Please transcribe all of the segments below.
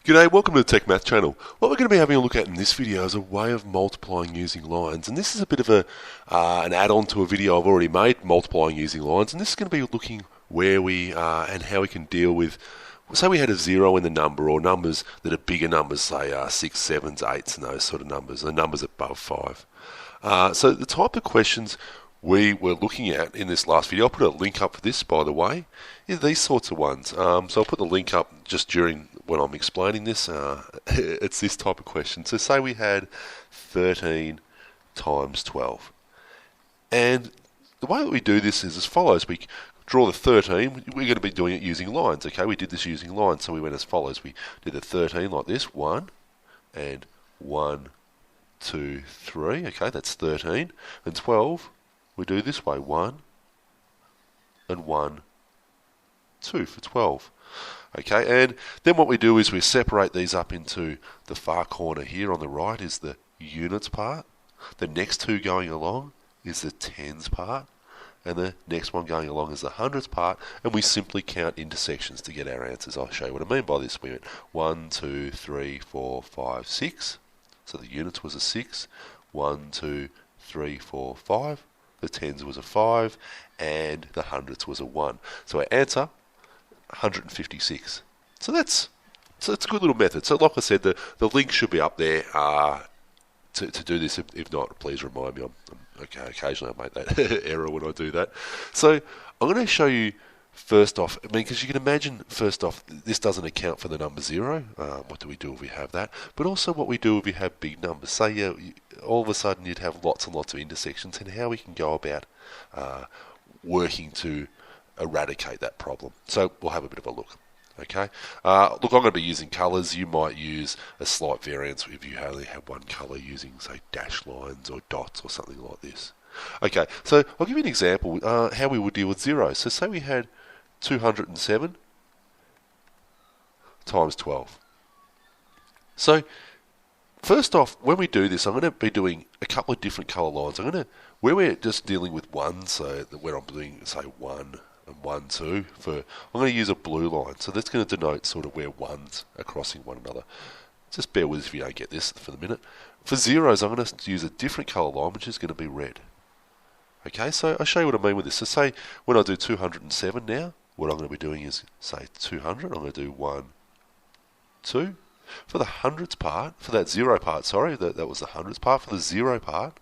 G'day, welcome to the Tech Math channel. What we're going to be having a look at in this video is a way of multiplying using lines, and this is a bit of an add-on to a video I've already made, multiplying using lines, and this is going to be looking where we and how we can deal with, say we had a 0 in the number, or numbers that are bigger numbers, say 6, 7s, 8s, and those sort of numbers, the numbers above 5. So the type of questions we were looking at in this last video, I'll put a link up for this, by the way, is these sorts of ones. So I'll put the link up just during when I'm explaining this. It's this type of question. So say we had 13 times 12. And the way that we do this is as follows. We draw the 13. We're going to be doing it using lines. Okay, we did this using lines. So we went as follows. We did the 13 like this. 1 and 1, 2, 3. Okay, that's 13. And 12, we do this way. 1 and 1, 2 for 12. Okay, and then what we do is we separate these up into the far corner here on the right is the units part. The next two going along is the tens part. And the next one going along is the hundredths part. And we simply count intersections to get our answers. I'll show you what I mean by this. We went 1, 2, 3, 4, 5, 6. So the units was a 6. 1, 2, 3, 4, 5. The tens was a 5. And the hundredths was a 1. So our answer, 156. So it's a good little method. So like I said, the link should be up there to do this. If not, please remind me. Okay, occasionally I make that error when I do that. So I'm going to show you first off, because you can imagine, first off, this doesn't account for the number 0. What do we do if we have that? But also what we do if we have big numbers. Say all of a sudden you'd have lots and lots of intersections, and how we can go about working to eradicate that problem. So we'll have a bit of a look. Okay. Look, I'm going to be using colours. You might use a slight variance if you only have one colour, using, say, dashed lines or dots or something like this. Okay, so I'll give you an example how we would deal with 0. So say we had 207 times 12. So first off, when we do this, I'm going to be doing a couple of different colour lines. Where we're just dealing with 1, so where I'm doing, say, 1 and 1, 2, I'm going to use a blue line. So that's going to denote sort of where ones are crossing one another. Just bear with us if you don't get this for the minute. For zeros, I'm going to use a different colour line, which is going to be red. Okay, so I'll show you what I mean with this. So say when I do 207 now, what I'm going to be doing is, say, 200. I'm going to do 1, 2. For the hundredths part, for that 0 part, sorry, that was the hundredths part. For the 0 part,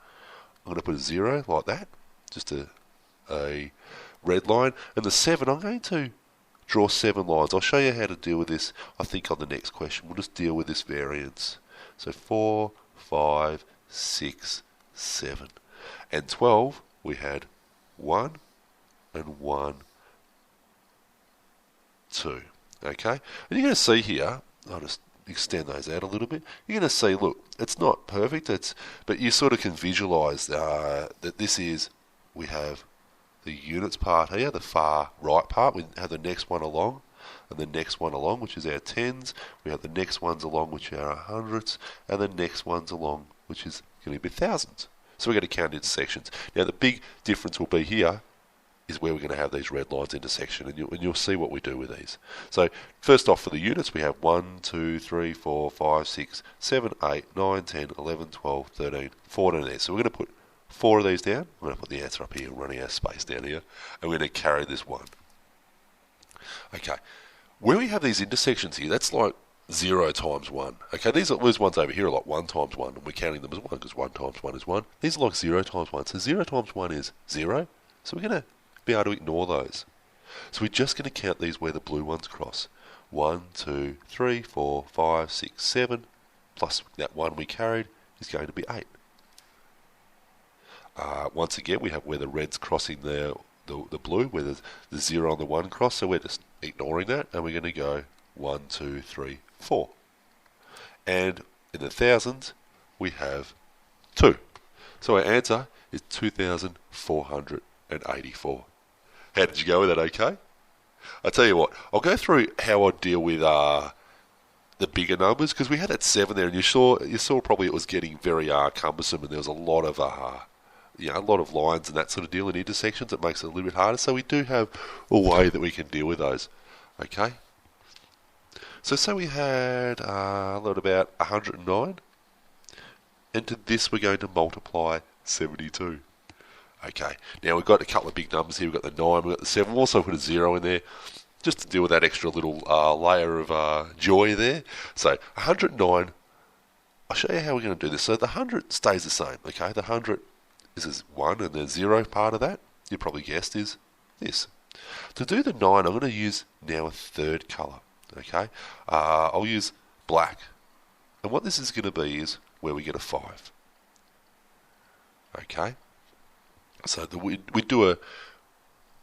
I'm going to put a 0 like that, just a red line. And the 7, I'm going to draw 7 lines. I'll show you how to deal with this, I think, on the next question. We'll just deal with this variance. So 4, 5, 6, 7. And 12, we had 1 and 1, 2. Okay? And you're going to see here, I'll just extend those out a little bit. You're going to see, look, it's not perfect, but you sort of can visualise that this is, we have the units part here, the far right part. We have the next one along, and the next one along, which is our tens. We have the next ones along, which are our hundredths, and the next ones along, which is going to be thousands. So we're going to count intersections. Now the big difference will be here is where we're going to have these red lines intersection, and you'll see what we do with these. So first off, for the units, we have 1, 2, 3, 4, 5, 6, 7, 8, 9, 10, 11, 12, 13, 14 there. So we're going to put 4 of these down. I'm going to put the answer up here, running out of space down here, and we're going to carry this 1. Okay, where we have these intersections here, that's like 0 times 1. Okay, these ones over here are like 1 times 1, and we're counting them as 1 because 1 times 1 is 1. These are like 0 times 1. So 0 times 1 is 0. So we're going to be able to ignore those. So we're just going to count these where the blue ones cross. 1, 2, 3, 4, 5, 6, 7, plus that 1 we carried is going to be 8. Once again, we have where the red's crossing the blue, where the 0 and the 1 cross, so we're just ignoring that, and we're going to go 1, 2, 3, 4. And in the thousands, we have 2. So our answer is 2,484. How did you go with that, okay? I'll tell you what, I'll go through how I deal with the bigger numbers, because we had that 7 there, and you saw probably it was getting very cumbersome, and there was a lot of lines and that sort of deal in intersections. It makes it a little bit harder. So we do have a way that we can deal with those. Okay. So say we had a lot about 109, and to this we're going to multiply 72. Okay, now we've got a couple of big numbers here. We've got the 9, we've got the 7. We'll also put a 0 in there, just to deal with that extra little layer of joy there. So 109, I'll show you how we're going to do this. So the 100 stays the same, okay? The 100 is this 1, and the 0 part of that, you probably guessed, is this. To do the 9, I'm going to use now a third colour, okay? I'll use black. And what this is going to be is where we get a 5. Okay? So we'd do a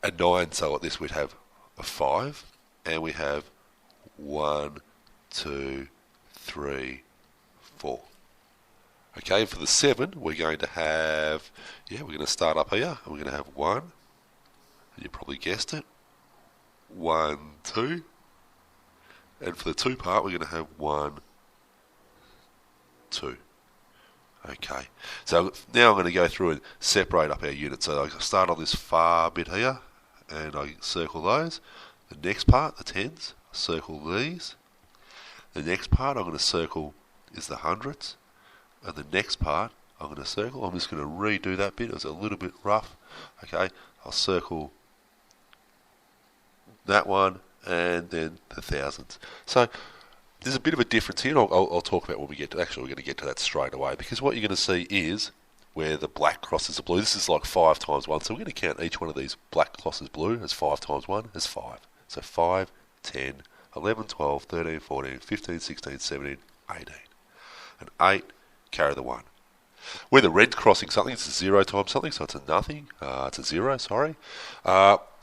9, so like this we'd have a 5, and we have 1, 2, 3, 4. Okay, for the 7, we're going to have, we're going to start up here, and we're going to have 1, and you probably guessed it, 1, 2, and for the 2 part, we're going to have 1, 2. Okay, so now I'm going to go through and separate up our units. So I start on this far bit here, and I circle those. The next part, the tens, circle these. The next part I'm going to circle is the hundreds, and the next part I'm going to circle. I'm just going to redo that bit. It was a little bit rough. Okay, I'll circle that one, and then the thousands. So there's a bit of a difference here, and I'll talk about when we get to, actually we're going to get to that straight away, because what you're going to see is where the black crosses the blue. This is like 5 times 1, so we're going to count each one of these black crosses blue as 5 times 1 as 5. So 5, 10, 11, 12, 13, 14, 15, 16, 17, 18. And 8, carry the 1. Where the red's crossing something, it's a 0 times something, so it's a nothing. It's a 0, sorry.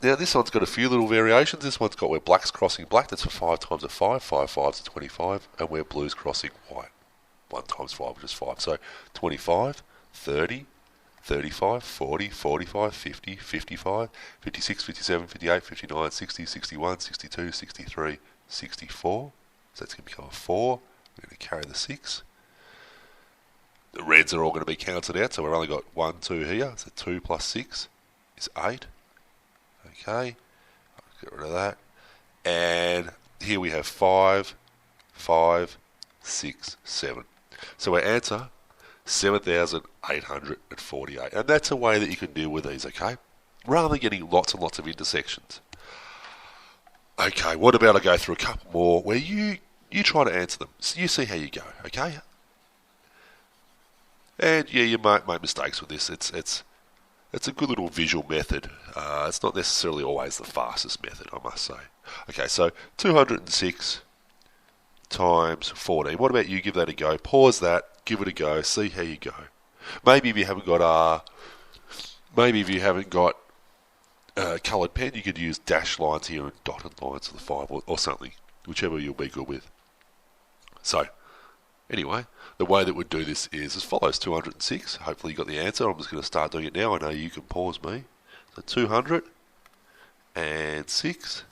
Now this one's got a few little variations. This one's got where black's crossing black, that's for 5 times a 5, 5 5's a 25, and where blue's crossing white, 1 times 5, which is 5. So 25, 30, 35, 40, 45, 50, 55, 56, 57, 58, 59, 60, 61, 62, 63, 64. So that's going to become a 4. We're going to carry the 6. The reds are all going to be counted out, so we've only got 1, 2 here. So 2 plus 6 is 8. Okay, I'll get rid of that. And here we have 5, 5, 6, 7. So our answer, 7,848. And that's a way that you can deal with these, okay? Rather than getting lots and lots of intersections. Okay, what about I go through a couple more where you try to answer them. So you see how you go, okay? And yeah, you might make mistakes with this. It's a good little visual method. It's not necessarily always the fastest method, I must say. Okay, so 206 times 14. What about you give that a go? Pause that, give it a go, see how you go. Maybe if you haven't got coloured pen, you could use dashed lines here and dotted lines for the 5 or something, whichever you'll be good with. So, anyway, the way that we'd do this is as follows: 206. Hopefully you got the answer. I'm just going to start doing it now. I know you can pause me. So 206.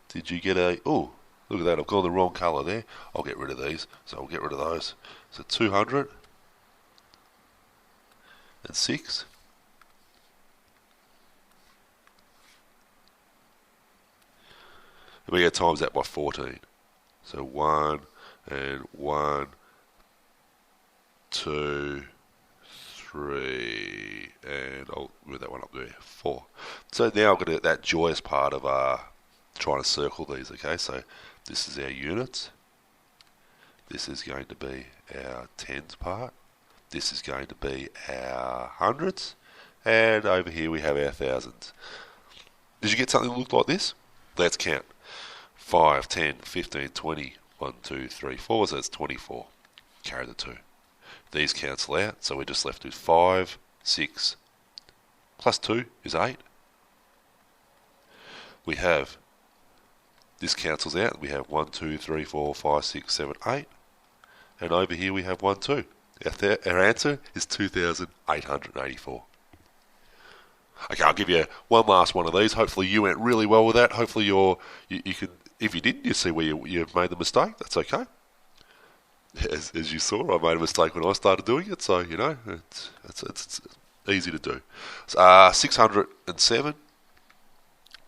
Did you get a... Oh, look at that. I've gone the wrong colour there. I'll get rid of these. So I'll get rid of those. So 206. And we get times that by 14. So 1 and 1, 2, 3, and I'll move that one up there, 4. So now I'm going to get that joyous part of trying to circle these, okay? So this is our units. This is going to be our tens part. This is going to be our hundreds. And over here we have our thousands. Did you get something that looked like this? Let's count. 5, 10, 15, 20, 1, 2, 3, 4, so that's 24. Carry the 2. These cancel out, so we're just left with 5, 6, plus 2 is 8. We have, this cancels out, we have 1, 2, 3, 4, 5, 6, 7, 8. And over here we have 1, 2. Our answer is 2,884. Okay, I'll give you one last one of these. Hopefully you went really well with that. Hopefully you can, if you didn't, you see where you've made the mistake. That's okay. As you saw, I made a mistake when I started doing it, so, you know, it's easy to do. 607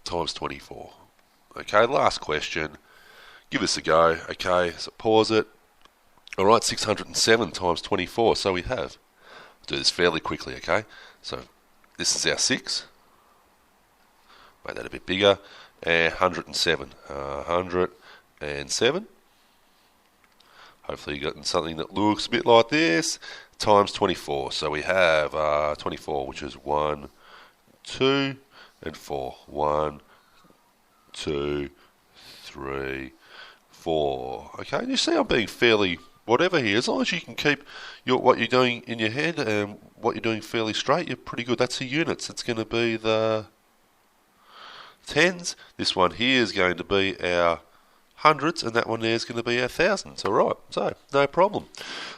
times 24. Okay, last question. Give this a go. Okay, so pause it. All right, 607 times 24. So we have. Do this fairly quickly, okay? So this is our 6. Make that a bit bigger. And 107. 107. Hopefully you've gotten something that looks a bit like this. Times 24. So we have 24, which is 1, 2, and 4. 1, 2, 3, 4. Okay, and you see I'm being fairly whatever here. As long as you can keep what you're doing in your head and what you're doing fairly straight, you're pretty good. That's the units. It's going to be the tens. This one here is going to be our hundreds, and that one there is going to be our thousands. All right, so no problem.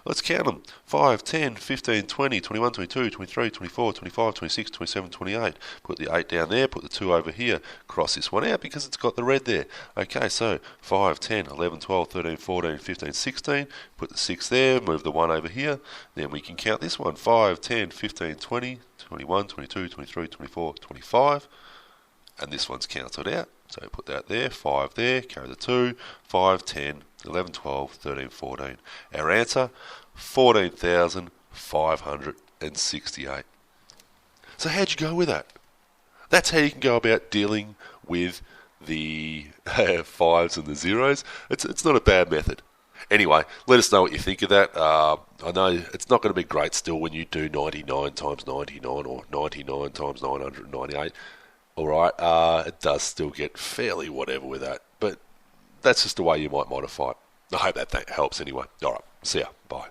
Let's count them. 5, 10, 15, 20, 21, 22, 23, 24, 25, 26, 27, 28. Put the 8 down there, put the 2 over here. Cross this one out because it's got the red there. Okay, so 5, 10, 11, 12, 13, 14, 15, 16. Put the 6 there, move the 1 over here. Then we can count this one. 5, 10, 15, 20, 21, 22, 23, 24, 25. And this one's cancelled out. So put that there, 5 there, carry the 2, 5, 10, 11, 12, 13, 14. Our answer, 14,568. So how'd you go with that? That's how you can go about dealing with the 5s and the 0s. It's not a bad method. Anyway, let us know what you think of that. I know it's not going to be great still when you do 99 times 99 or 99 times 998. Alright, it does still get fairly whatever with that, but that's just the way you might modify it. I hope that helps anyway. Alright, see ya. Bye.